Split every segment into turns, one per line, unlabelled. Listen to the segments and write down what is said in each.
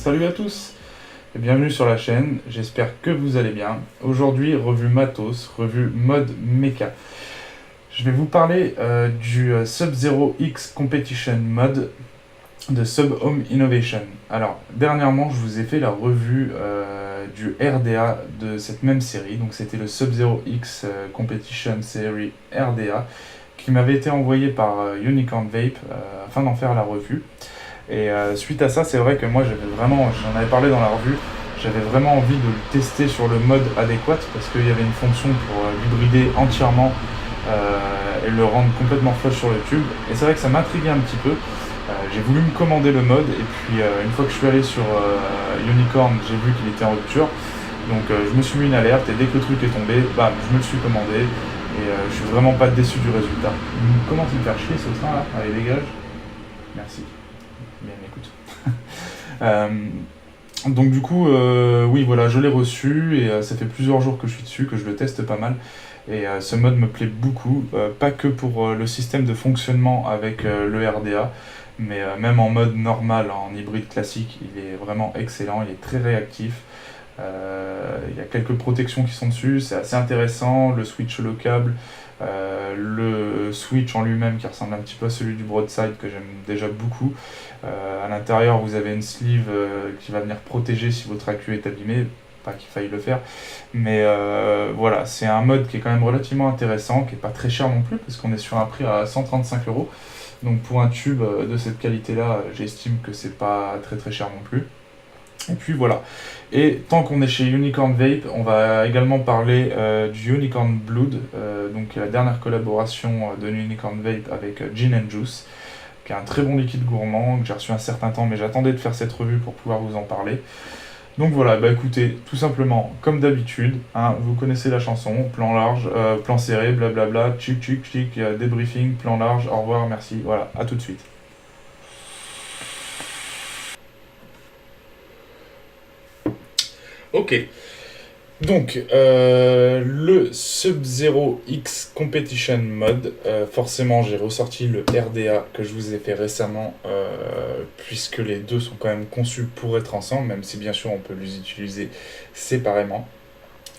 Salut à tous et bienvenue sur la chaîne, j'espère que vous allez bien. Aujourd'hui, revue matos, revue mode mecha. Je vais vous parler du Sub-Zero X Competition Mode de Sub Home Innovation. Alors, dernièrement, je vous ai fait la revue du RDA de cette même série, donc c'était le Sub-Zero X Competition Series RDA qui m'avait été envoyé par Unicorn Vape afin d'en faire la revue. Et suite à ça, c'est vrai que moi j'en avais parlé dans la revue, j'avais vraiment envie de le tester sur le mode adéquat parce qu'il y avait une fonction pour l'hybrider entièrement et le rendre complètement flush sur le tube. Et c'est vrai que ça m'intriguait un petit peu. J'ai voulu me commander le mode et puis une fois que je suis allé sur Unicorn, j'ai vu qu'il était en rupture. Donc je me suis mis une alerte et dès que le truc est tombé, bam, je me le suis commandé et je suis vraiment pas déçu du résultat. Il commence à me faire chier ce train là, allez dégage. Merci. Bien, écoute. Euh, donc du coup, oui, voilà, je l'ai reçu et ça fait plusieurs jours que je suis dessus, que je le teste pas mal. Et ce mode me plaît beaucoup, pas que pour le système de fonctionnement avec le RDA, mais même en mode normal, en hybride classique, il est vraiment excellent, il est très réactif. Il y a quelques protections qui sont dessus, c'est assez intéressant, le switch le câble, le switch en lui-même qui ressemble un petit peu à celui du Broadside que j'aime déjà beaucoup. À l'intérieur, vous avez une sleeve qui va venir protéger si votre accu est abîmé, pas qu'il faille le faire, mais voilà, c'est un mode qui est quand même relativement intéressant, qui est pas très cher non plus, parce qu'on est sur un prix à 135 €. Donc pour un tube de cette qualité-là, j'estime que c'est pas très très cher non plus. Et puis voilà. Et tant qu'on est chez Unicorn Vape, on va également parler du Unicorn Blood, donc la dernière collaboration de Unicorn Vape avec Gin and Juice, qui est un très bon liquide gourmand que j'ai reçu un certain temps, mais j'attendais de faire cette revue pour pouvoir vous en parler. Donc voilà, bah écoutez, tout simplement, comme d'habitude, hein, vous connaissez la chanson, plan large, plan serré, blablabla, tchic tchic tchic, débriefing, plan large, au revoir, merci, voilà, à tout de suite. Ok, donc le Sub-Zero X Competition Mode, forcément j'ai ressorti le RDA que je vous ai fait récemment, puisque les deux sont quand même conçus pour être ensemble, même si bien sûr on peut les utiliser séparément.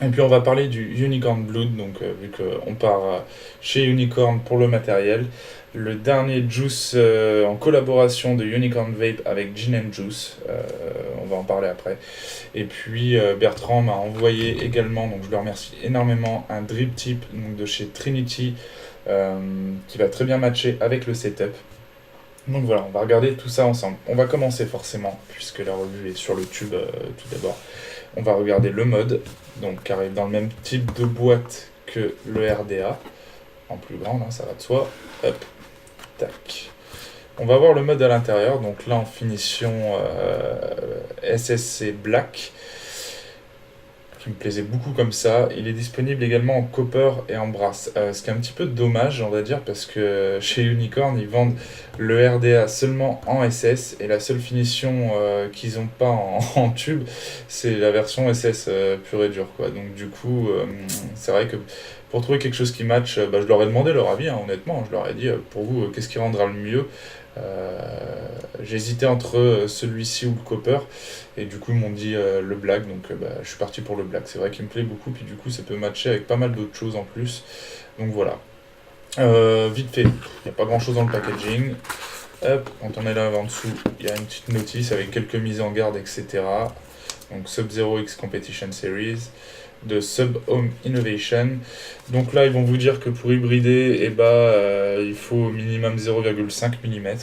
Et puis on va parler du Unicorn Blood, donc vu qu'on part chez Unicorn pour le matériel. Le dernier juice en collaboration de Unicorn Vape avec Gin and Juice, on va en parler après. Et puis Bertrand m'a envoyé également, donc je le remercie énormément, un drip tip donc, de chez Trinity qui va très bien matcher avec le setup. Donc voilà, on va regarder tout ça ensemble. On va commencer forcément, puisque la revue est sur le tube tout d'abord. On va regarder le mode, donc qui arrive dans le même type de boîte que le RDA, en plus grand, là, ça va de soi. Hop, tac. On va voir le mode à l'intérieur, donc là en finition SSC Black, qui me plaisait beaucoup comme ça. Il est disponible également en copper et en brass. Ce qui est un petit peu dommage, on va dire, parce que chez Unicorn, ils vendent le RDA seulement en SS et la seule finition qu'ils n'ont pas en tube, c'est la version SS pure et dure, quoi. Donc du coup, c'est vrai que pour trouver quelque chose qui match, je leur ai demandé leur avis, hein, honnêtement. Je leur ai dit, pour vous, qu'est-ce qui rendra le mieux. J'hésitais entre celui-ci ou le copper et du coup ils m'ont dit le black, donc je suis parti pour le black. C'est vrai qu'il me plaît beaucoup, puis du coup ça peut matcher avec pas mal d'autres choses en plus, donc voilà. Vite fait, il n'y a pas grand chose dans le packaging. Hop, quand on est là en dessous, il y a une petite notice avec quelques mises en garde, etc. Donc Sub-Zero X Competition Series de Sub Home Innovation. Donc là, ils vont vous dire que pour hybrider, il faut au minimum 0,5 mm.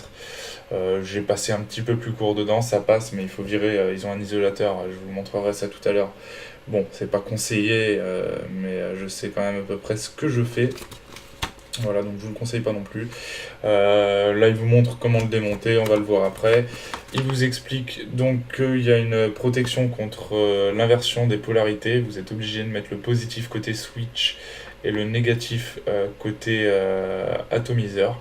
J'ai passé un petit peu plus court dedans, ça passe, mais il faut virer. Ils ont un isolateur, je vous montrerai ça tout à l'heure. Bon, c'est pas conseillé, mais je sais quand même à peu près ce que je fais. Voilà, donc je vous le conseille pas non plus. Là, il vous montre comment le démonter, on va le voir après. Il vous explique donc qu'il y a une protection contre l'inversion des polarités. Vous êtes obligé de mettre le positif côté switch et le négatif côté atomiseur.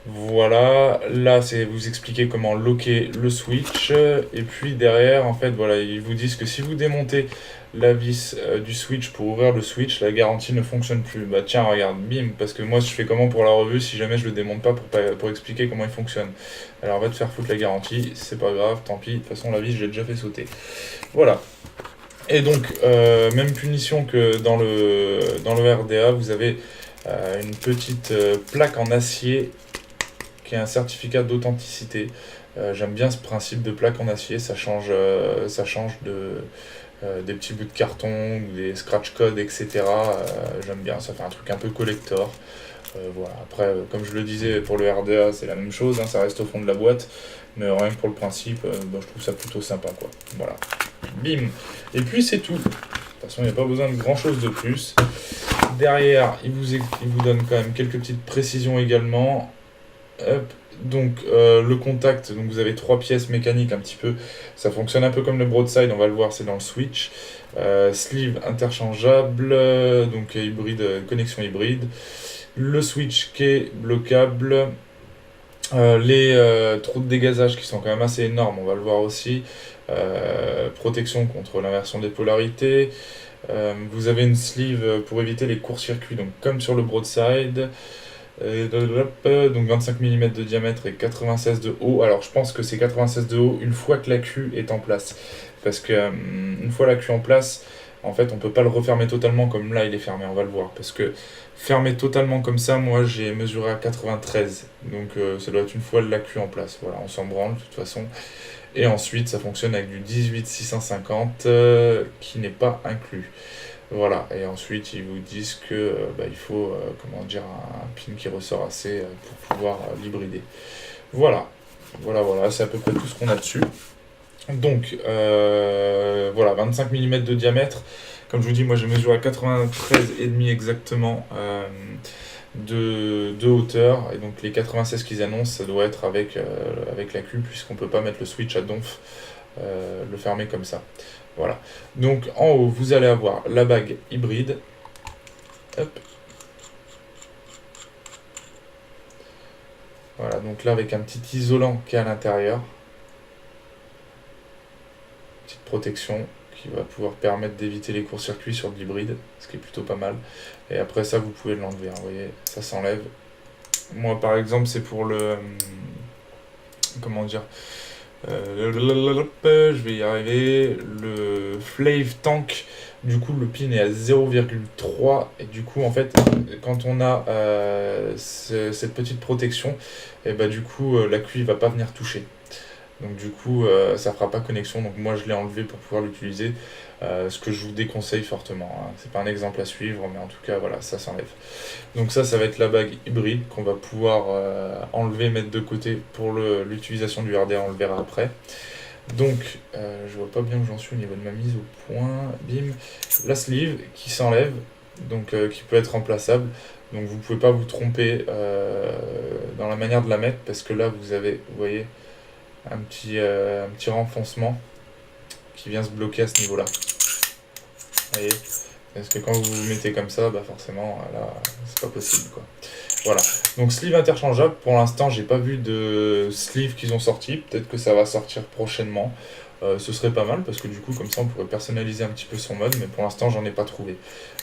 Voilà, là c'est vous expliquer comment locker le switch, et puis derrière en fait voilà, ils vous disent que si vous démontez la vis du switch pour ouvrir le switch, la garantie ne fonctionne plus. Bah tiens regarde, bim, parce que moi je fais comment pour la revue si jamais je le démonte pas pour expliquer comment il fonctionne. Alors on va te faire foutre la garantie, c'est pas grave, tant pis, de toute façon la vis j'ai déjà fait sauter. Voilà. Et donc, même punition que dans le RDA, vous avez une petite plaque en acier qui est un certificat d'authenticité. J'aime bien ce principe de plaque en acier, ça change des petits bouts de carton ou des scratch codes, etc. J'aime bien, ça fait un truc un peu collector. Voilà. Après, comme je le disais, pour le RDA, c'est la même chose, hein, ça reste au fond de la boîte, mais rien que pour le principe, bah, je trouve ça plutôt sympa, quoi. Voilà. Bim. Et puis c'est tout. De toute façon, il n'y a pas besoin de grand chose de plus. Derrière, il vous donne quand même quelques petites précisions également. Hop. Donc le contact, donc vous avez 3 pièces mécaniques un petit peu. Ça fonctionne un peu comme le broadside, on va le voir, c'est dans le switch. Sleeve interchangeable, donc hybride, connexion hybride. Le switch qui est bloquable. Les trous de dégazage qui sont quand même assez énormes, on va le voir aussi. Protection contre l'inversion des polarités. Vous avez une sleeve pour éviter les courts-circuits, donc comme sur le broadside. Donc 25 mm de diamètre et 96 de haut. Alors je pense que c'est 96 de haut une fois que la queue est en place. Parce que une fois la queue en place, en fait on peut pas le refermer totalement comme là il est fermé, on va le voir. Parce que fermé totalement comme ça, moi j'ai mesuré à 93. Donc ça doit être une fois la queue en place. Voilà, on s'en branle de toute façon. Et ensuite ça fonctionne avec du 18650 qui n'est pas inclus. Voilà, et ensuite ils vous disent que il faut comment dire un pin qui ressort assez pour pouvoir l'hybrider. Voilà, voilà, c'est à peu près tout ce qu'on a dessus. Donc voilà, 25 mm de diamètre. Comme je vous dis, moi j'ai mesuré à 93,5 exactement de hauteur. Et donc les 96 qu'ils annoncent, ça doit être avec la queue, puisqu'on ne peut pas mettre le switch à donf, le fermer comme ça. Voilà. Donc en haut, vous allez avoir la bague hybride. Hop. Voilà, donc là avec un petit isolant qui est à l'intérieur. Petite protection qui va pouvoir permettre d'éviter les courts-circuits sur de l'hybride, ce qui est plutôt pas mal. Et après ça, vous pouvez l'enlever, hein, vous voyez, ça s'enlève. Moi par exemple, c'est pour le... comment dire, je vais y arriver. Le Flave Tank, du coup, le pin est à 0,3. Et du coup, en fait, quand on a cette petite protection, et bah, du coup, la cuille va pas venir toucher. Donc, du coup, ça fera pas connexion. Donc, moi, je l'ai enlevé pour pouvoir l'utiliser. Ce que je vous déconseille fortement, hein. C'est pas un exemple à suivre, mais en tout cas, voilà, ça s'enlève. Donc ça va être la bague hybride qu'on va pouvoir enlever, mettre de côté pour l'utilisation du RDA, on le verra après. Donc, je vois pas bien où j'en suis au niveau de ma mise au point. Bim. La sleeve qui s'enlève, donc qui peut être remplaçable. Donc vous pouvez pas vous tromper dans la manière de la mettre, parce que là vous avez, vous voyez, un petit renfoncement qui vient se bloquer à ce niveau-là. Vous voyez ? Parce que quand vous vous mettez comme ça, bah forcément, là, c'est pas possible, quoi. Voilà. Donc sleeve interchangeable, pour l'instant, j'ai pas vu de sleeve qu'ils ont sorti. Peut-être que ça va sortir prochainement. Ce serait pas mal, parce que du coup, comme ça, on pourrait personnaliser un petit peu son mode, mais pour l'instant, j'en ai pas trouvé.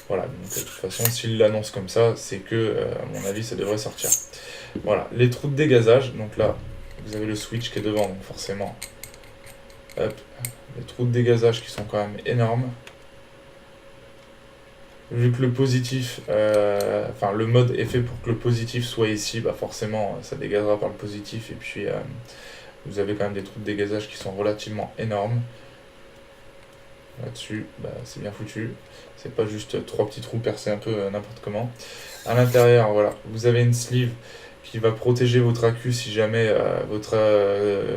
Voilà. Donc de toute façon, s'ils l'annoncent comme ça, c'est que, à mon avis, ça devrait sortir. Voilà. Les trous de dégazage. Donc là, vous avez le switch qui est devant, donc forcément. Hop. Les trous de dégazage qui sont quand même énormes. Vu que le positif, le mode est fait pour que le positif soit ici, bah forcément ça dégazera par le positif, et puis vous avez quand même des trous de dégazage qui sont relativement énormes. Là-dessus, bah, c'est bien foutu. C'est pas juste 3 petits trous percés un peu n'importe comment. À l'intérieur, voilà, vous avez une sleeve qui va protéger votre accu si jamais votre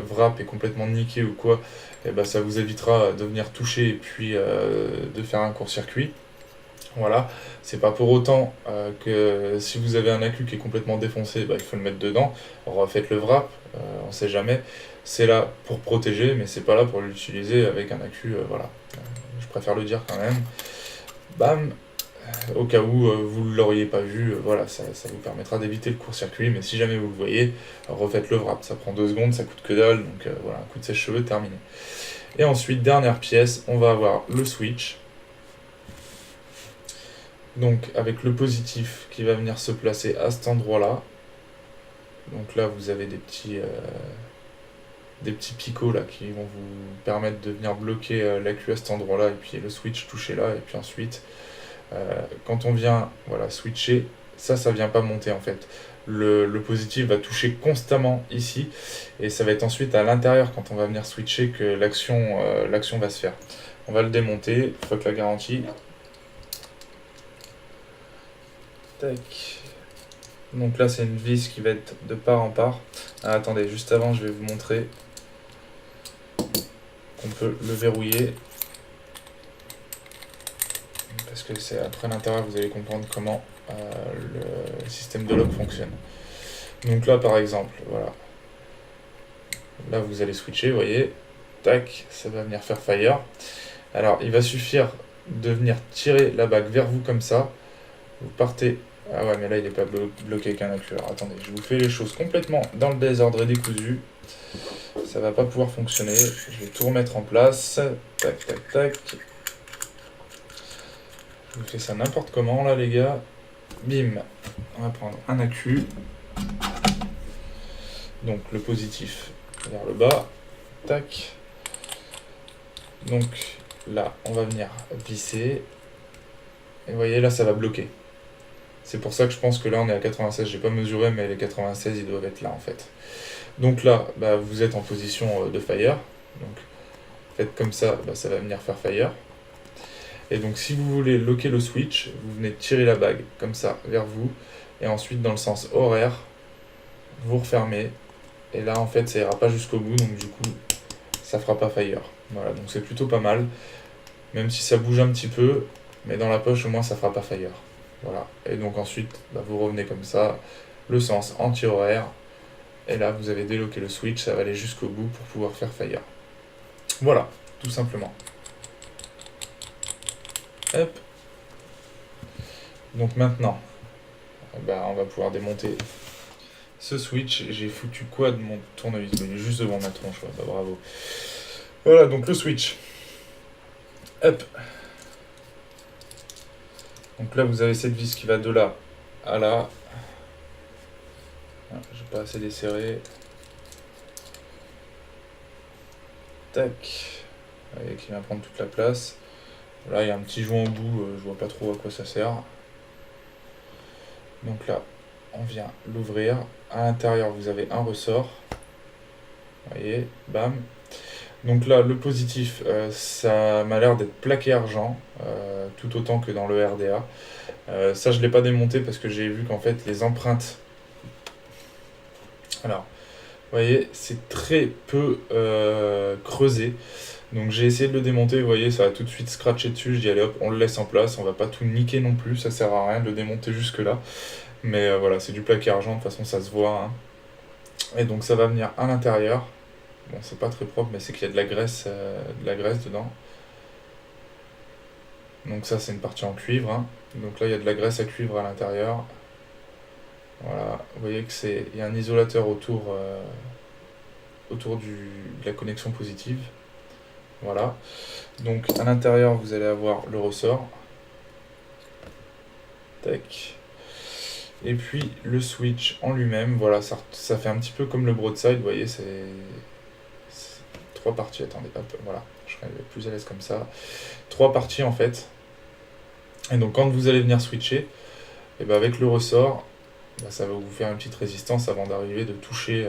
wrap est complètement niqué ou quoi. Et bah, ça vous évitera de venir toucher et puis de faire un court-circuit. Voilà, c'est pas pour autant que si vous avez un accu qui est complètement défoncé, bah, il faut le mettre dedans. Refaites le wrap, on sait jamais. C'est là pour protéger, mais c'est pas là pour l'utiliser avec un accu, voilà. Je préfère le dire quand même. Bam, au cas où vous ne l'auriez pas vu, voilà, ça vous permettra d'éviter le court-circuit, mais si jamais vous le voyez, refaites le wrap, ça prend 2 secondes, ça coûte que dalle, donc voilà, un coup de sèche-cheveux terminé. Et ensuite, dernière pièce, on va avoir le switch, donc avec le positif qui va venir se placer à cet endroit-là. Donc là, vous avez des petits picots là qui vont vous permettre de venir bloquer l'accu à cet endroit-là, et puis le switch touché là, et puis ensuite, quand on vient voilà, switcher, ça vient pas monter en fait. Le positif va toucher constamment ici, et ça va être ensuite à l'intérieur quand on va venir switcher que l'action va se faire. On va le démonter, fuck la garantie. Tac. Donc là c'est une vis qui va être de part en part. Ah, attendez, juste avant je vais vous montrer qu'on peut le verrouiller. Parce que c'est après l'intérieur vous allez comprendre comment le système de lock fonctionne. Donc là par exemple, voilà. Là vous allez switcher, vous voyez. Tac, ça va venir faire fire. Alors il va suffire de venir tirer la bague vers vous comme ça. Vous partez. Ah ouais, mais là il n'est pas bloqué avec un accu. Alors attendez, je vous fais les choses complètement dans le désordre et décousu. Ça va pas pouvoir fonctionner. Je vais tout remettre en place. Tac, tac, tac. Je vous fais ça n'importe comment là les gars. Bim. On va prendre un accu. Donc le positif vers le bas. Tac. Donc là, on va venir visser. Et vous voyez, là, ça va bloquer. C'est pour ça que je pense que là, on est à 96. J'ai pas mesuré, mais les 96, ils doivent être là, en fait. Donc là, bah, vous êtes en position de fire. Donc, faites comme ça, bah, ça va venir faire fire. Et donc, si vous voulez locker le switch, vous venez tirer la bague, comme ça, vers vous. Et ensuite, dans le sens horaire, vous refermez. Et là, en fait, ça ira pas jusqu'au bout. Donc, du coup, ça fera pas fire. Voilà, donc c'est plutôt pas mal. Même si ça bouge un petit peu, mais dans la poche, au moins, ça fera pas fire. Voilà. Et donc ensuite, bah, vous revenez comme ça, le sens anti-horaire. Et là, vous avez déloqué le switch, ça va aller jusqu'au bout pour pouvoir faire fire. Voilà, tout simplement. Hop. Donc maintenant, bah, on va pouvoir démonter ce switch. J'ai foutu quoi de mon tournevis? Il est juste devant ma tronche, ouais, bah, bravo. Voilà, donc le switch. Hop. Donc là, vous avez cette vis qui va de là à là. Ah, j'ai pas assez desserré. Tac. Vous voyez qu'il va prendre toute la place. Là, il y a un petit joint au bout, je vois pas trop à quoi ça sert. Donc là, on vient l'ouvrir. À l'intérieur, vous avez un ressort. Vous voyez, bam. Donc là, le positif, ça m'a l'air d'être plaqué argent, tout autant que dans le RDA. Ça, je ne l'ai pas démonté parce que j'ai vu qu'en fait, les empreintes... Alors, vous voyez, c'est très peu creusé. Donc j'ai essayé de le démonter, vous voyez, ça a tout de suite scratché dessus. Je dis allez hop, on le laisse en place, on va pas tout niquer non plus, ça sert à rien de le démonter jusque là. Mais voilà, c'est du plaqué argent, de toute façon ça se voit. Hein. Et donc ça va venir à l'intérieur. Bon, c'est pas très propre, mais c'est qu'il y a de la graisse dedans. Donc ça, c'est une partie en cuivre. Hein. Donc là, il y a de la graisse à cuivre à l'intérieur. Voilà, vous voyez que il y a un isolateur autour de la connexion positive. Voilà. Donc à l'intérieur, vous allez avoir le ressort. Tac. Et puis le switch en lui-même, voilà, ça fait un petit peu comme le broadside, vous voyez, c'est 3 parties. Attendez, hop, voilà, je serai plus à l'aise comme ça. 3 parties en fait. Et donc quand vous allez venir switcher, et ben avec le ressort, bah, ça va vous faire une petite résistance avant d'arriver de toucher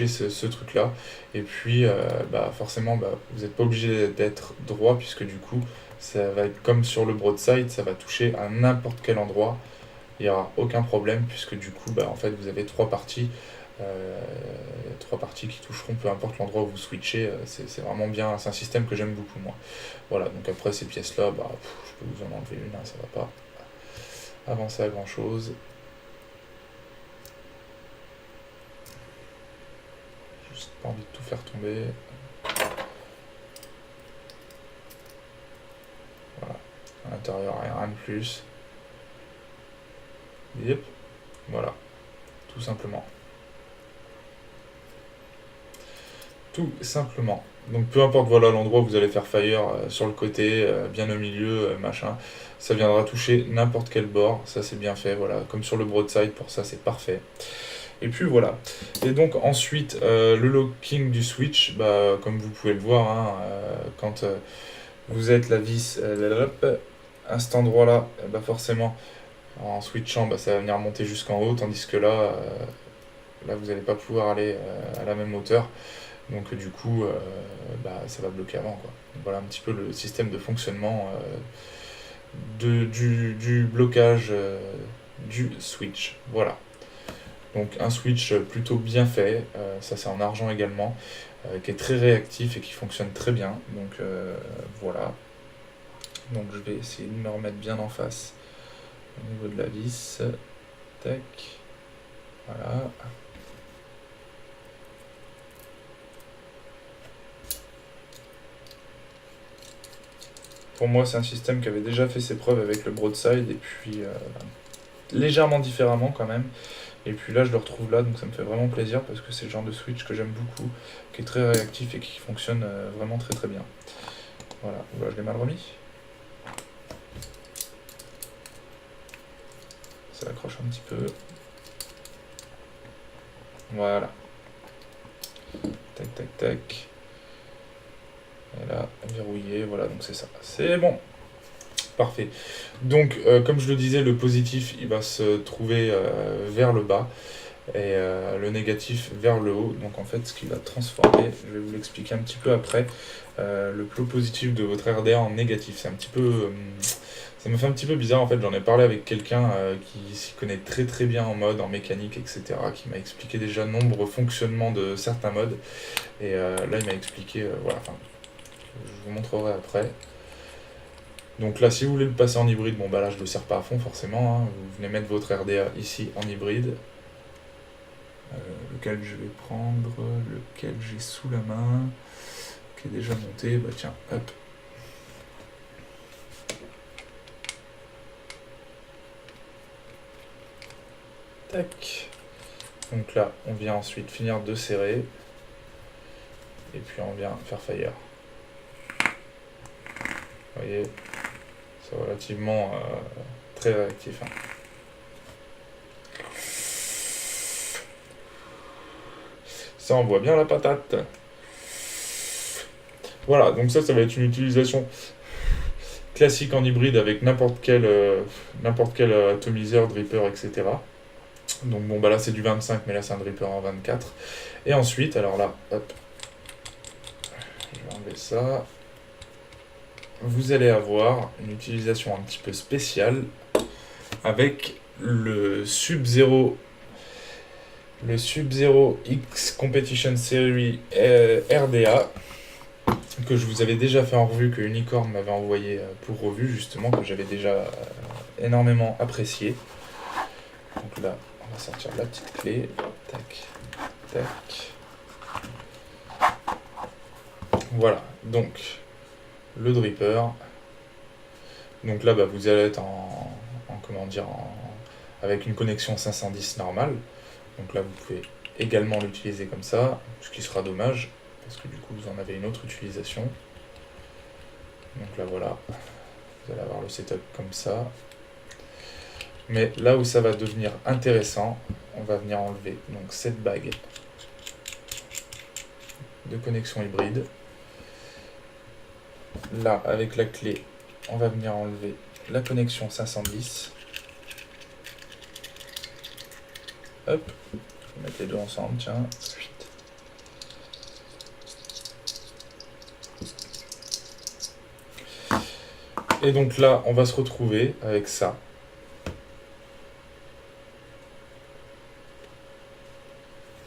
ce truc là. Et puis bah, forcément bah, vous n'êtes pas obligé d'être droit, puisque du coup ça va être comme sur le broadside, ça va toucher à n'importe quel endroit, il n'y aura aucun problème, puisque du coup bah, en fait vous avez 3 parties. 3 parties qui toucheront peu importe l'endroit où vous switchez, c'est vraiment bien, c'est un système que j'aime beaucoup moi. Voilà, donc après ces pièces là, bah, je peux vous en enlever une, hein, ça va pas avancer à grand chose. Juste pas envie de tout faire tomber. Voilà, à l'intérieur, rien de plus. Yep. Voilà, tout simplement. Tout simplement. Donc peu importe voilà l'endroit où vous allez faire fire, sur le côté, bien au milieu, machin, ça viendra toucher n'importe quel bord, ça c'est bien fait, voilà, comme sur le broadside, pour ça c'est parfait. Et puis voilà. Et donc ensuite, le locking du switch, bah, comme vous pouvez le voir, hein, quand vous êtes la vis à cet endroit-là, bah forcément, en switchant, bah, ça va venir monter jusqu'en haut, tandis que là vous n'allez pas pouvoir aller à la même hauteur. Donc du coup, bah, ça va bloquer avant, quoi. Donc, voilà un petit peu le système de fonctionnement du blocage du switch. Voilà. Donc un switch plutôt bien fait, ça c'est en argent également, qui est très réactif et qui fonctionne très bien. Donc voilà. Donc je vais essayer de me remettre bien en face au niveau de la vis. Tac. Voilà. Pour moi, c'est un système qui avait déjà fait ses preuves avec le broadside et puis légèrement différemment quand même. Et puis là, je le retrouve là, donc ça me fait vraiment plaisir parce que c'est le genre de switch que j'aime beaucoup, qui est très réactif et qui fonctionne vraiment très très bien. Voilà, là, je l'ai mal remis. Ça accroche un petit peu. Voilà. Tac, tac, tac. Et là, verrouillé, voilà, donc c'est ça. C'est bon. Parfait. Donc, comme je le disais, le positif, il va se trouver vers le bas et le négatif vers le haut. Donc, en fait, ce qui va transformer, je vais vous l'expliquer un petit peu après, le plot positif de votre RDA en négatif. C'est un petit peu... ça me fait un petit peu bizarre, en fait. J'en ai parlé avec quelqu'un qui s'y connaît très très bien en mode, en mécanique, etc., qui m'a expliqué déjà nombre fonctionnements de certains modes. Et là, il m'a expliqué... voilà, enfin, je vous montrerai après. Donc là, si vous voulez le passer en hybride, bon bah là je le sers pas à fond forcément, hein. Vous venez mettre votre RDA ici en hybride. Lequel je vais prendre, lequel j'ai sous la main, qui est déjà monté, bah tiens, hop. Tac. Donc là, on vient ensuite finir de serrer, et puis on vient faire fire. Vous voyez, c'est relativement très réactif, hein. Ça envoie bien la patate. Voilà, donc ça va être une utilisation classique en hybride avec n'importe quel atomiseur, dripper, etc. Donc bon bah là c'est du 25, mais là c'est un dripper en 24. Et ensuite, alors là, hop, je vais enlever ça. Vous allez avoir une utilisation un petit peu spéciale avec le Sub-Zero X Competition Series RDA, que je vous avais déjà fait en revue, que Unicorn m'avait envoyé pour revue justement, que j'avais déjà énormément apprécié. Donc là, on va sortir la petite clé. Tac, tac. Voilà, donc le dripper. Donc là, bah, vous allez être avec une connexion 510 normale. Donc là, vous pouvez également l'utiliser comme ça, ce qui sera dommage, parce que du coup, vous en avez une autre utilisation. Donc là, voilà, vous allez avoir le setup comme ça. Mais là où ça va devenir intéressant, on va venir enlever donc cette bague de connexion hybride. Là, avec la clé, on va venir enlever la connexion 510. Hop, je vais mettre les deux ensemble, tiens. Et donc là, on va se retrouver avec ça.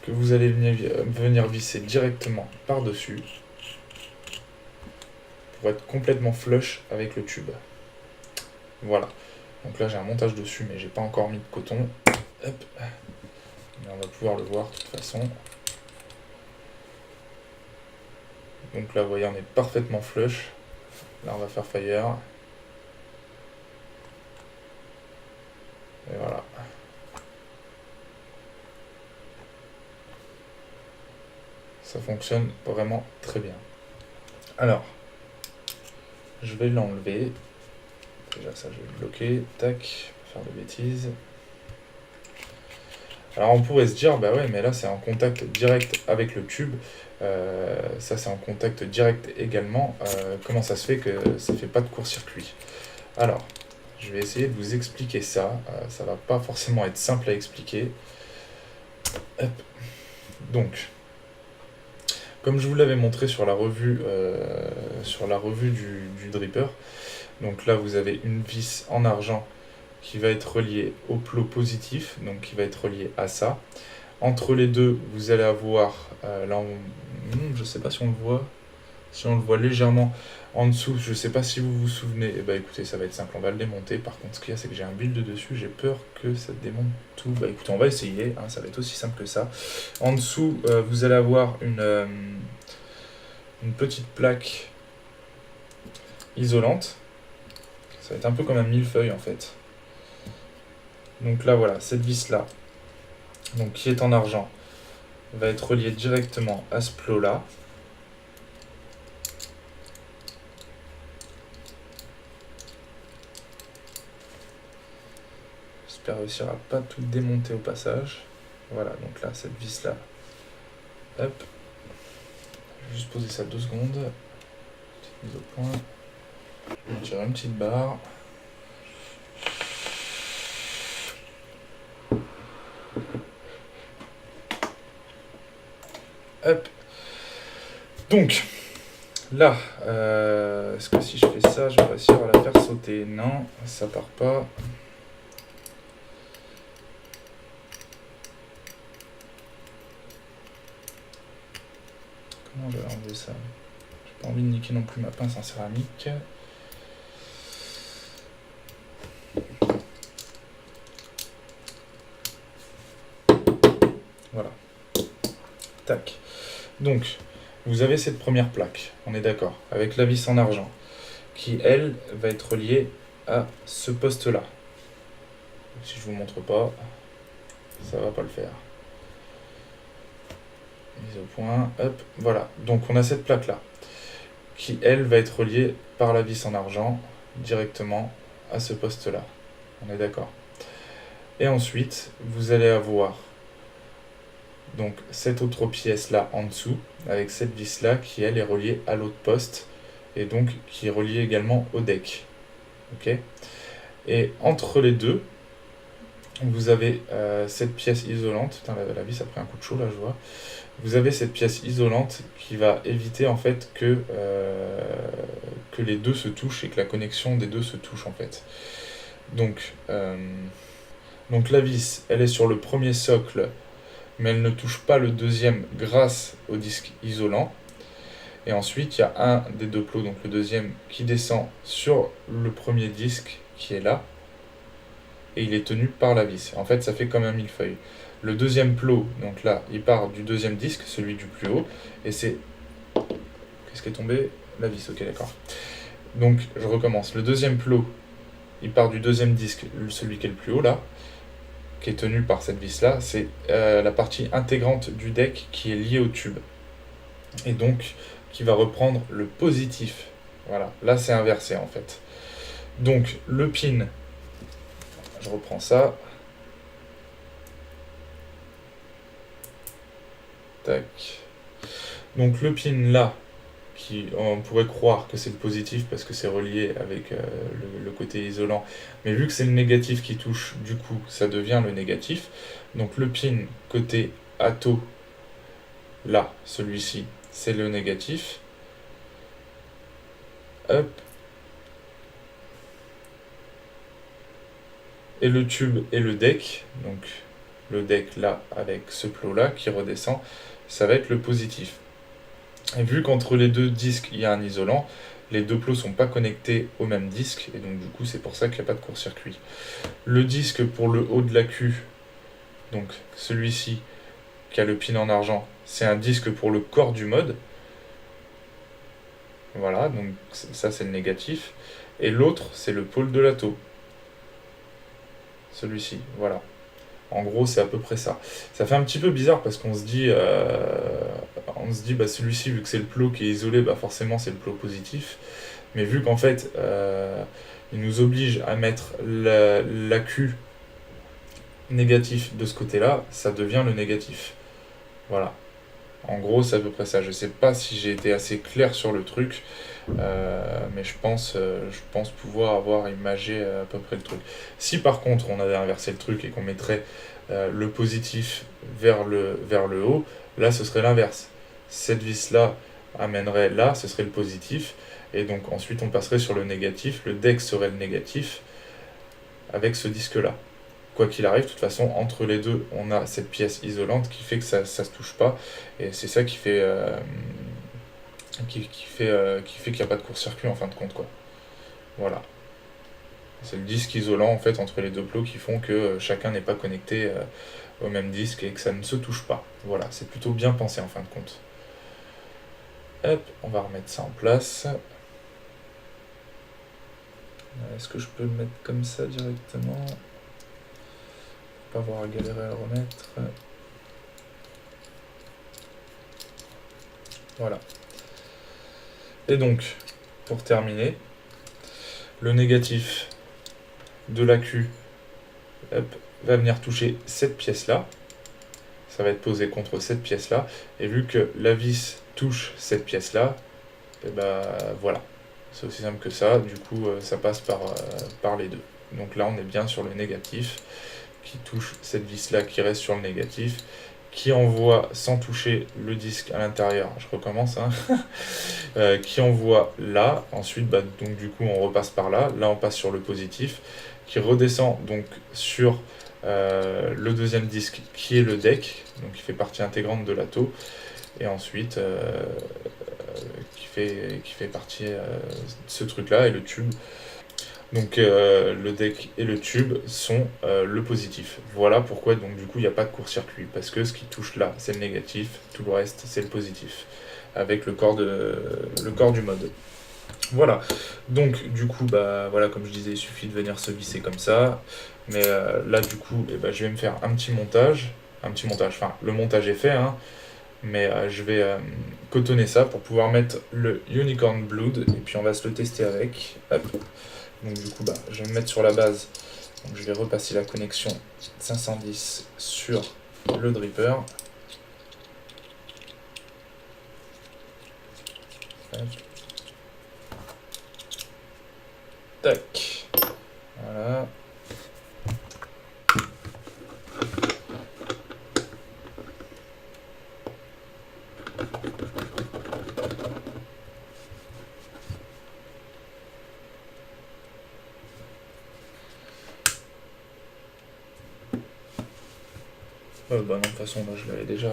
Que vous allez venir visser directement par-dessus pour être complètement flush avec le tube. Voilà. Donc là, j'ai un montage dessus, mais j'ai pas encore mis de coton. Hop. Mais on va pouvoir le voir de toute façon. Donc là, vous voyez, on est parfaitement flush. Là, on va faire fire. Ça fonctionne vraiment très bien. Alors, je vais l'enlever. Déjà ça, je vais le bloquer. Tac, pas faire de bêtises. Alors on pourrait se dire, bah ouais, mais là c'est en contact direct avec le tube. Ça c'est en contact direct également. Comment ça se fait que ça fait pas de court-circuit? Alors, je vais essayer de vous expliquer ça. Ça va pas forcément être simple à expliquer. Hop. Donc, comme je vous l'avais montré sur la revue, du dripper, donc là vous avez une vis en argent qui va être reliée au plot positif, donc qui va être reliée à ça. Entre les deux, vous allez avoir, je ne sais pas si on le voit, si on le voit légèrement en dessous, je ne sais pas si vous vous souvenez, eh ben, écoutez, ça va être simple, on va le démonter. Par contre, ce qu'il y a, c'est que j'ai un build dessus, j'ai peur que ça démonte tout. Bah écoutez, on va essayer, hein, ça va être aussi simple que ça. En dessous, vous allez avoir une petite plaque isolante. Ça va être un peu comme un millefeuille en fait. Donc là, voilà, cette vis-là, donc qui est en argent, va être reliée directement à ce plot-là. J'espère réussir à pas tout démonter au passage. Voilà, donc là, cette vis-là, hop. Je vais juste poser ça 2 secondes. Petite mise au point. Je vais tirer une petite barre. Hop. Donc, là, est-ce que si je fais ça, je vais réussir à la faire sauter? Non, ça part pas. Comment je vais enlever ça? J'ai pas envie de niquer non plus ma pince en céramique. Voilà. Tac. Donc, vous avez cette première plaque, on est d'accord, avec la vis en argent, qui, elle, va être reliée à ce poste-là. Si je vous montre pas, ça va pas le faire. Mise au point, hop, voilà. Donc on a cette plaque-là, qui, elle, va être reliée par la vis en argent, directement à ce poste-là. On est d'accord. Et ensuite, vous allez avoir donc cette autre pièce là en dessous, avec cette vis là qui elle est reliée à l'autre poste, et donc qui est reliée également au deck. Ok. Et entre les deux, vous avez cette pièce isolante. Putain, la vis a pris un coup de chaud là, je vois. Vous avez cette pièce isolante qui va éviter en fait que les deux se touchent et que la connexion des deux se touche en fait. Donc la vis, elle est sur le premier socle, mais elle ne touche pas le deuxième grâce au disque isolant. Et ensuite, il y a un des deux plots, donc le deuxième, qui descend sur le premier disque qui est là, et il est tenu par la vis. En fait, ça fait comme un millefeuille. Le deuxième plot, donc là, il part du deuxième disque, celui du plus haut, et c'est... Qu'est-ce qui est tombé? La vis, ok, d'accord. Donc, je recommence. Le deuxième plot, il part du deuxième disque, celui qui est le plus haut, là, qui est tenu par cette vis-là, c'est la partie intégrante du deck qui est liée au tube. Et donc, qui va reprendre le positif. Voilà, là c'est inversé en fait. Donc, le pin, je reprends ça. Tac. Donc, le pin là, on pourrait croire que c'est le positif parce que c'est relié avec le côté isolant, mais vu que c'est le négatif qui touche, du coup ça devient le négatif. Donc le pin côté atto, là, celui-ci, c'est le négatif. Hop. Et le tube et le deck, donc le deck là avec ce plot là qui redescend, ça va être le positif. Et vu qu'entre les deux disques il y a un isolant, les deux plots ne sont pas connectés au même disque, et donc du coup c'est pour ça qu'il n'y a pas de court-circuit. Le disque pour le haut de la Q, donc celui-ci qui a le pin en argent, c'est un disque pour le corps du mode. Voilà, donc ça c'est le négatif. Et l'autre c'est le pôle de l'atto. Celui-ci, voilà. En gros, c'est à peu près ça. Ça fait un petit peu bizarre parce qu'on se dit, on se dit, bah, celui-ci, vu que c'est le plot qui est isolé, bah, forcément c'est le plot positif. Mais vu qu'en fait, il nous oblige à mettre l'AQ négatif de ce côté-là, ça devient le négatif. Voilà. En gros, c'est à peu près ça. Je sais pas si j'ai été assez clair sur le truc, mais je pense pouvoir avoir imagé à peu près le truc. Si par contre on avait inversé le truc et qu'on mettrait le positif vers le haut, là ce serait l'inverse. Cette vis-là amènerait là, ce serait le positif, et donc ensuite on passerait sur le négatif. Le deck serait le négatif avec ce disque-là. Quoi qu'il arrive, de toute façon, entre les deux, on a cette pièce isolante qui fait que ça se touche pas. Et c'est ça qui fait qu'il n'y a pas de court-circuit en fin de compte, quoi. Voilà. C'est le disque isolant en fait entre les deux plots qui font que chacun n'est pas connecté au même disque et que ça ne se touche pas. Voilà, c'est plutôt bien pensé en fin de compte. Hop, on va remettre ça en place. Est-ce que je peux le mettre comme ça directement ? Pas avoir à galérer à le remettre. Voilà. Et donc, pour terminer, le négatif de l'AQ va venir toucher cette pièce-là. Ça va être posé contre cette pièce-là. Et vu que la vis touche cette pièce-là, et ben voilà. C'est aussi simple que ça. Du coup, ça passe par les deux. Donc là, on est bien sur le négatif qui touche cette vis-là qui reste sur le négatif, qui envoie sans toucher le disque à l'intérieur, je recommence, hein, qui envoie là, ensuite bah, donc du coup on repasse par là, on passe sur le positif, qui redescend donc sur le deuxième disque qui est le deck, donc qui fait partie intégrante de l'ATO, et ensuite qui fait partie de ce truc-là, et le tube. Donc le deck et le tube sont le positif. Voilà pourquoi donc du coup il n'y a pas de court-circuit, parce que ce qui touche là c'est le négatif, tout le reste c'est le positif, avec le corps du mode. Voilà, donc du coup bah voilà, comme je disais, il suffit de venir se visser comme ça, mais là du coup je vais me faire un petit montage, enfin le montage est fait, hein, mais je vais cotonner ça pour pouvoir mettre le Unicorn Blood, et puis on va se le tester avec. Hop. Donc du coup, je vais me mettre sur la base. Donc je vais repasser la connexion 510 sur le dripper. Hop. Tac. Voilà. Non, de toute façon, là, je l'avais déjà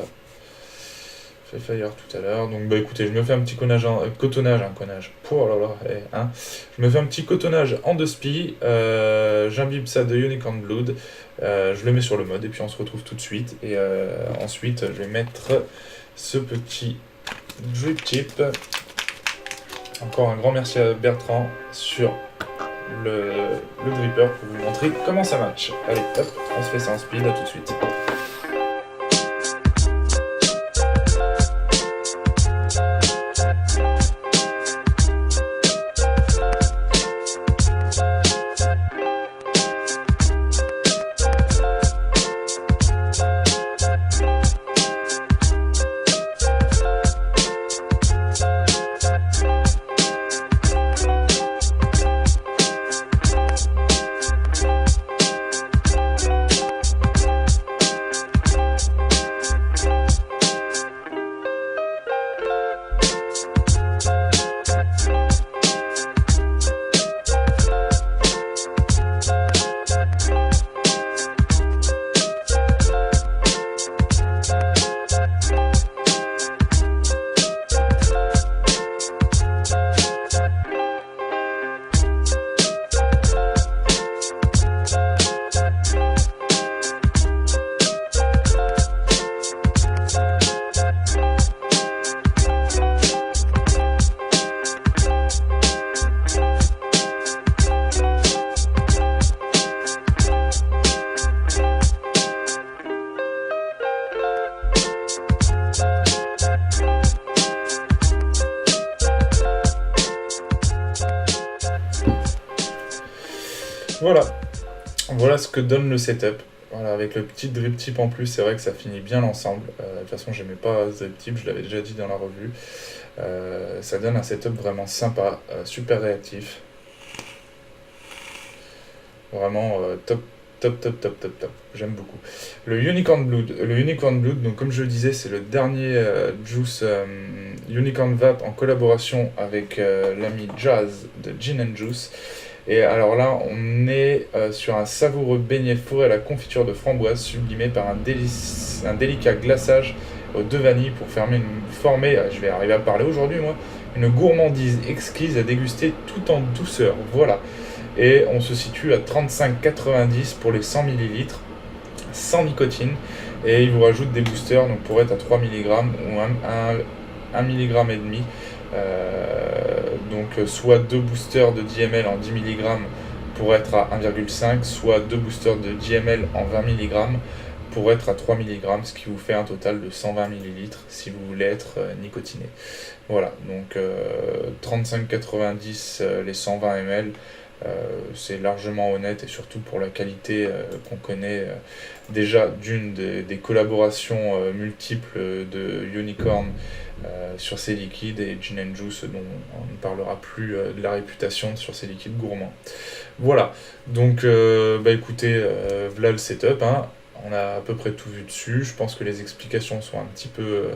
fait fire tout à l'heure. Donc, écoutez, je me fais un petit cotonnage. Oh là là, je me fais un petit cotonnage en 2 spi. J'imbibe ça de Unicorn Blood. Je le mets sur le mode et puis on se retrouve tout de suite. Et ensuite, je vais mettre ce petit drip tip. Encore un grand merci à Bertrand sur le dripper pour vous montrer comment ça match. Allez, hop, on se fait ça en speed, à tout de suite. Voilà, voilà ce que donne le setup. Voilà, avec le petit drip tip en plus, c'est vrai que ça finit bien l'ensemble. De toute façon, j'aimais pas ce drip tip, je l'avais déjà dit dans la revue. Ça donne un setup vraiment sympa, super réactif. Vraiment top, top, top, top, top, top. J'aime beaucoup. Le Unicorn Blood, donc comme je le disais, c'est le dernier juice Unicorn Vape en collaboration avec l'ami Jazz de Gin and Juice. Et alors là, on est sur un savoureux beignet fourré à la confiture de framboise sublimé par un délicat glaçage aux deux vanilles pour former, je vais arriver à parler aujourd'hui moi, une gourmandise exquise à déguster tout en douceur. Voilà. Et on se situe à 35,90 pour les 100 ml, sans nicotine. Et il vous rajoute des boosters, donc pour être à 3 mg ou 1 mg et demi. Donc soit 2 boosters de 10 ml en 10 mg pour être à 1,5, soit 2 boosters de 10 ml en 20 mg pour être à 3 mg, ce qui vous fait un total de 120 ml si vous voulez être nicotiné. Voilà, donc 35,90 les 120 ml. C'est largement honnête et surtout pour la qualité qu'on connaît déjà d'une des collaborations multiples de Unicorn sur ces liquides et Gin and Juice dont on ne parlera plus de la réputation sur ces liquides gourmands. Voilà, donc écoutez, voilà le setup, hein. On a à peu près tout vu dessus. Je pense que les explications sont un petit peu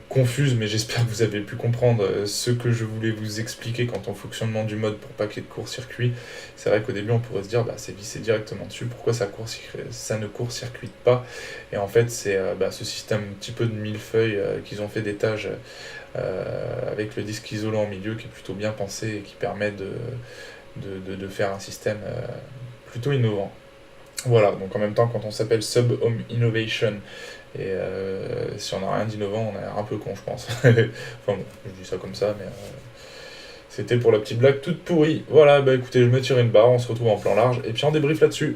confuses, mais j'espère que vous avez pu comprendre ce que je voulais vous expliquer quant au fonctionnement du mode pour pas qu'il y ait de court-circuit. C'est vrai qu'au début on pourrait se dire c'est vissé directement dessus, pourquoi ça ne court-circuite pas. Et en fait c'est ce système un petit peu de millefeuille qu'ils ont fait d'étage avec le disque isolant au milieu qui est plutôt bien pensé et qui permet de faire un système plutôt innovant. Voilà, donc en même temps, quand on s'appelle Sub Home Innovation, et si on n'a rien d'innovant, on a l'air un peu con, je pense. Enfin bon, je dis ça comme ça, mais c'était pour la petite blague toute pourrie. Voilà, écoutez, je me tire une barre, on se retrouve en plan large, et puis on débrief là-dessus.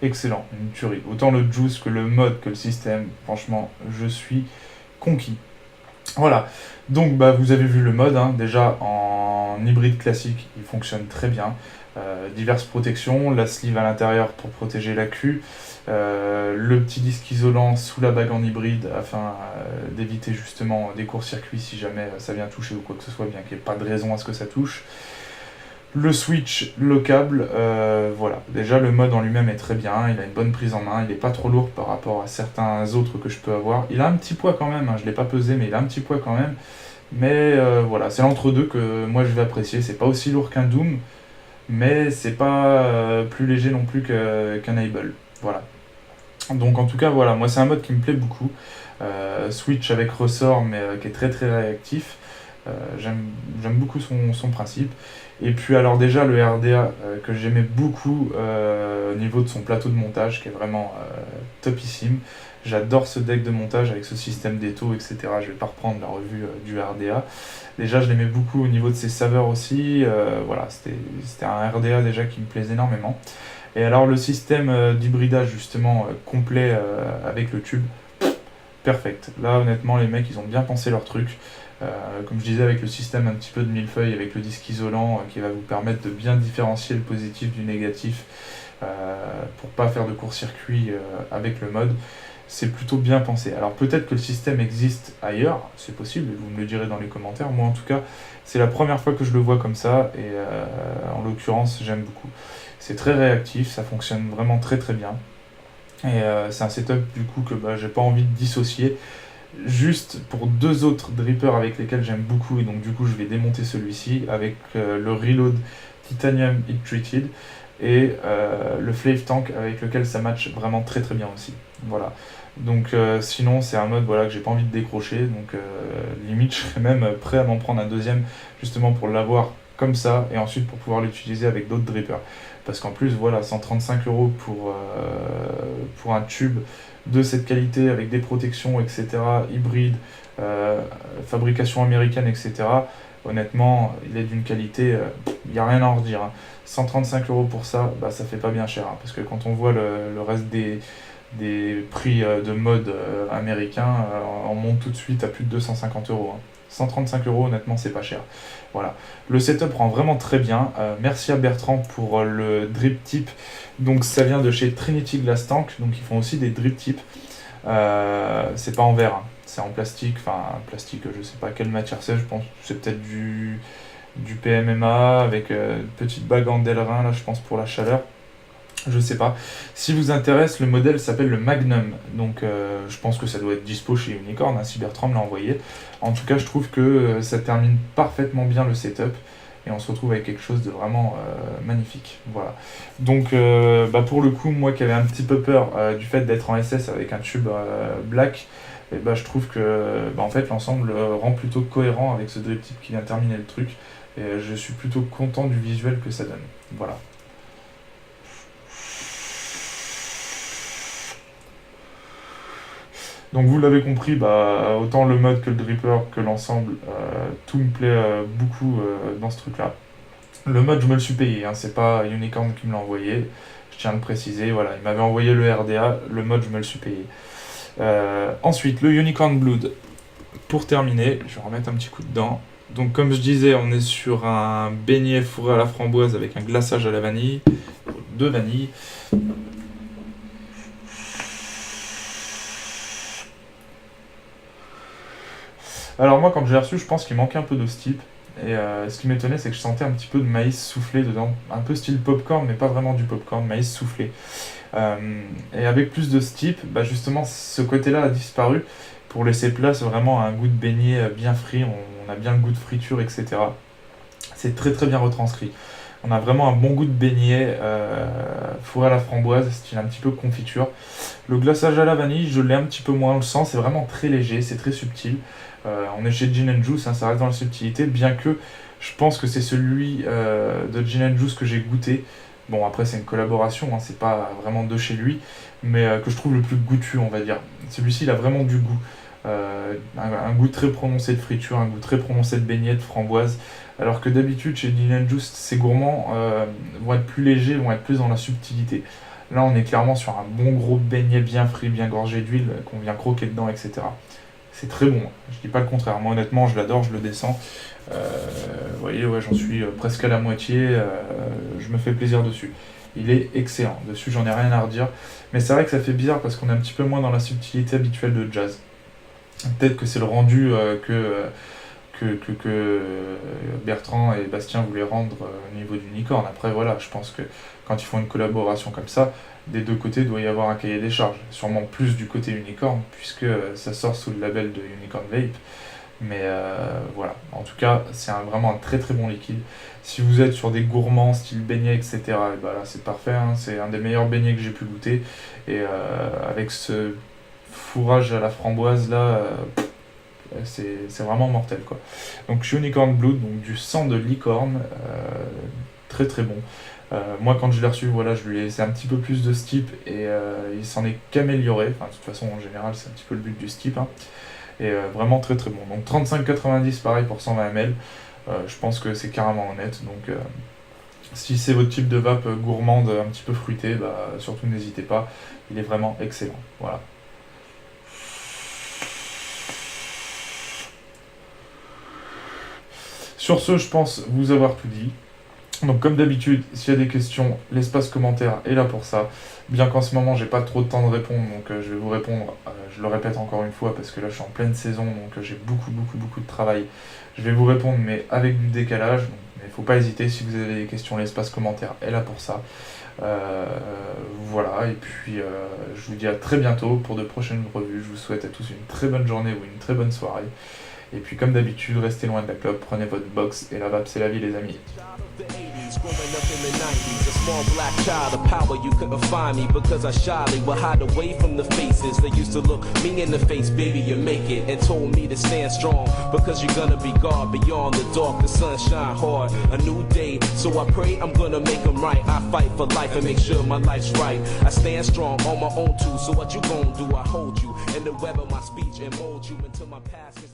Excellent, une tuerie. Autant le juice que le mode que le système, franchement, je suis conquis. Voilà, donc vous avez vu le mode, hein. Déjà en hybride classique, il fonctionne très bien. Diverses protections, la sleeve à l'intérieur pour protéger la queue, le petit disque isolant sous la bague en hybride afin d'éviter justement des courts-circuits si jamais ça vient toucher ou quoi que ce soit, bien qu'il n'y ait pas de raison à ce que ça touche. Le switch, le câble, voilà. Déjà le mode en lui-même est très bien, il a une bonne prise en main, il n'est pas trop lourd par rapport à certains autres que je peux avoir. Il a un petit poids quand même, hein, je ne l'ai pas pesé mais il a un petit poids quand même. Mais voilà, c'est l'entre-deux que moi je vais apprécier. C'est pas aussi lourd qu'un Doom, mais c'est pas plus léger non plus qu'un Able. Voilà. Donc en tout cas voilà, moi c'est un mode qui me plaît beaucoup. Switch avec ressort mais qui est très très réactif. J'aime beaucoup son principe. Et puis alors déjà le RDA que j'aimais beaucoup au niveau de son plateau de montage qui est vraiment topissime. J'adore ce deck de montage avec ce système d'étau, etc. Je vais pas reprendre la revue du RDA. Déjà je l'aimais beaucoup au niveau de ses saveurs aussi. Voilà, c'était un RDA déjà qui me plaisait énormément. Et alors le système d'hybridage justement complet avec le tube, perfect. Là honnêtement les mecs ils ont bien pensé leur truc. Comme je disais avec le système un petit peu de millefeuille avec le disque isolant qui va vous permettre de bien différencier le positif du négatif pour pas faire de court-circuit avec le mode, c'est plutôt bien pensé. Alors peut-être que le système existe ailleurs, c'est possible, vous me le direz dans les commentaires. Moi en tout cas c'est la première fois que je le vois comme ça et en l'occurrence j'aime beaucoup. C'est très réactif, ça fonctionne vraiment très très bien et c'est un setup du coup que j'ai pas envie de dissocier juste pour deux autres drippers avec lesquels j'aime beaucoup et donc du coup je vais démonter celui-ci avec le Reload Titanium Heat Treated et le Flave Tank avec lequel ça match vraiment très très bien aussi. Voilà. Donc sinon c'est un mode voilà, que j'ai pas envie de décrocher, donc limite je serais même prêt à m'en prendre un deuxième justement pour l'avoir comme ça et ensuite pour pouvoir l'utiliser avec d'autres drippers. Parce qu'en plus voilà 135€ pour un tube de cette qualité avec des protections etc. hybride, fabrication américaine etc. honnêtement, il est d'une qualité, il n'y a rien à en redire. 135 € pour ça, bah, ça fait pas bien cher, parce que quand on voit le reste des prix de mode américains, on monte tout de suite à plus de 250 €. 135 €, honnêtement, c'est pas cher. Voilà. Le setup rend vraiment très bien. Merci à Bertrand pour le drip tip. Donc, ça vient de chez Trinity Glass Tank. Donc, ils font aussi des drip tips. C'est pas en verre, c'est en plastique. Enfin, plastique, je sais pas quelle matière c'est. Je pense que c'est peut-être du PMMA avec une petite bague en Delrin, là, je pense, pour la chaleur. Je sais pas. Si vous intéresse, le modèle s'appelle le Magnum. Donc je pense que ça doit être dispo chez Unicorn, si Bertrand me l'a envoyé. En tout cas, je trouve que ça termine parfaitement bien le setup. Et on se retrouve avec quelque chose de vraiment magnifique. Voilà. Donc pour le coup, moi qui avais un petit peu peur du fait d'être en SS avec un tube black, et je trouve que en fait l'ensemble rend plutôt cohérent avec ce drip tip qui vient terminer le truc. Et je suis plutôt content du visuel que ça donne. Voilà. Donc vous l'avez compris, autant le mode que le dripper que l'ensemble, tout me plaît beaucoup dans ce truc-là. Le mode, je me le suis payé, c'est pas Unicorn qui me l'a envoyé, je tiens à le préciser, voilà, il m'avait envoyé le RDA, le mode, je me le suis payé. Ensuite, le Unicorn Blood, pour terminer, je vais remettre un petit coup dedans. Donc comme je disais, on est sur un beignet fourré à la framboise avec un glaçage à la vanille, de vanille. Alors moi, quand je l'ai reçu, je pense qu'il manquait un peu de ce type. Et ce qui m'étonnait, c'est que je sentais un petit peu de maïs soufflé dedans. Un peu style popcorn, mais pas vraiment du popcorn, maïs soufflé. Et avec plus de ce type, justement, ce côté-là a disparu pour laisser place vraiment à un goût de beignet bien frit. On a bien le goût de friture, etc. C'est très très bien retranscrit. On a vraiment un bon goût de beignet fourré à la framboise, style un petit peu confiture. Le glaçage à la vanille, je l'ai un petit peu moins, on le sent, c'est vraiment très léger, c'est très subtil. On est chez Gin & Juice, ça reste dans la subtilité, bien que je pense que c'est celui de Gin & Juice que j'ai goûté. Bon, après c'est une collaboration, c'est pas vraiment de chez lui, mais que je trouve le plus goûtu, on va dire. Celui-ci, il a vraiment du goût. Un goût très prononcé de friture, un goût très prononcé de beignet, de framboise. Alors que d'habitude, chez Gin & Juice, ces gourmands vont être plus légers, vont être plus dans la subtilité. Là, on est clairement sur un bon gros beignet bien frit, bien gorgé d'huile, qu'on vient croquer dedans, etc. C'est très bon, je dis pas le contraire. Moi, honnêtement, je l'adore, je le descends. Vous voyez, ouais, j'en suis presque à la moitié. Je me fais plaisir dessus. Il est excellent. Dessus, j'en ai rien à redire. Mais c'est vrai que ça fait bizarre parce qu'on est un petit peu moins dans la subtilité habituelle de jazz. Peut-être que c'est le rendu que Bertrand et Bastien voulaient rendre au niveau d'Unicorn. Après, voilà, je pense que quand ils font une collaboration comme ça, des deux côtés, il doit y avoir un cahier des charges. Sûrement plus du côté Unicorn, puisque ça sort sous le label de Unicorn Vape. Mais voilà, en tout cas, c'est vraiment un très très bon liquide. Si vous êtes sur des gourmands, style beignet, etc., et là c'est parfait, c'est un des meilleurs beignets que j'ai pu goûter. Et avec ce fourrage à la framboise là, c'est vraiment mortel quoi. Donc Unicorn Blood, donc du sang de licorne, très très bon. Moi quand je l'ai reçu, voilà, je lui ai laissé un petit peu plus de steep et il s'en est qu'amélioré. Enfin, de toute façon en général c'est un petit peu le but du steep. Et vraiment très très bon. Donc 35,90 pareil pour 120 ml. Je pense que c'est carrément honnête. Donc si c'est votre type de vape gourmande un petit peu fruitée, surtout n'hésitez pas. Il est vraiment excellent. Voilà. Sur ce, je pense vous avoir tout dit. Donc comme d'habitude, s'il y a des questions, l'espace commentaire est là pour ça. Bien qu'en ce moment, j'ai pas trop de temps de répondre, donc je vais vous répondre, je le répète encore une fois, parce que là je suis en pleine saison, donc j'ai beaucoup de travail. Je vais vous répondre, mais avec du décalage, donc, mais il faut pas hésiter, si vous avez des questions, l'espace commentaire est là pour ça. Voilà, et puis je vous dis à très bientôt pour de prochaines revues. Je vous souhaite à tous une très bonne journée ou une très bonne soirée. Et puis comme d'habitude, restez loin de la clope, prenez votre box, et la vape c'est la vie les amis.
Growing up in the 90s, a small black child of power, you couldn't find me because I shyly would hide away from the faces that used to look me in the face, baby, you make it, and told me to stand strong because you're gonna be God beyond the dark, the sun shine hard, a new day, so I pray I'm gonna make them right. I fight for life and make sure my life's right. I stand strong on my own too, so what you gonna do? I hold you in the web of my speech and mold you until my past is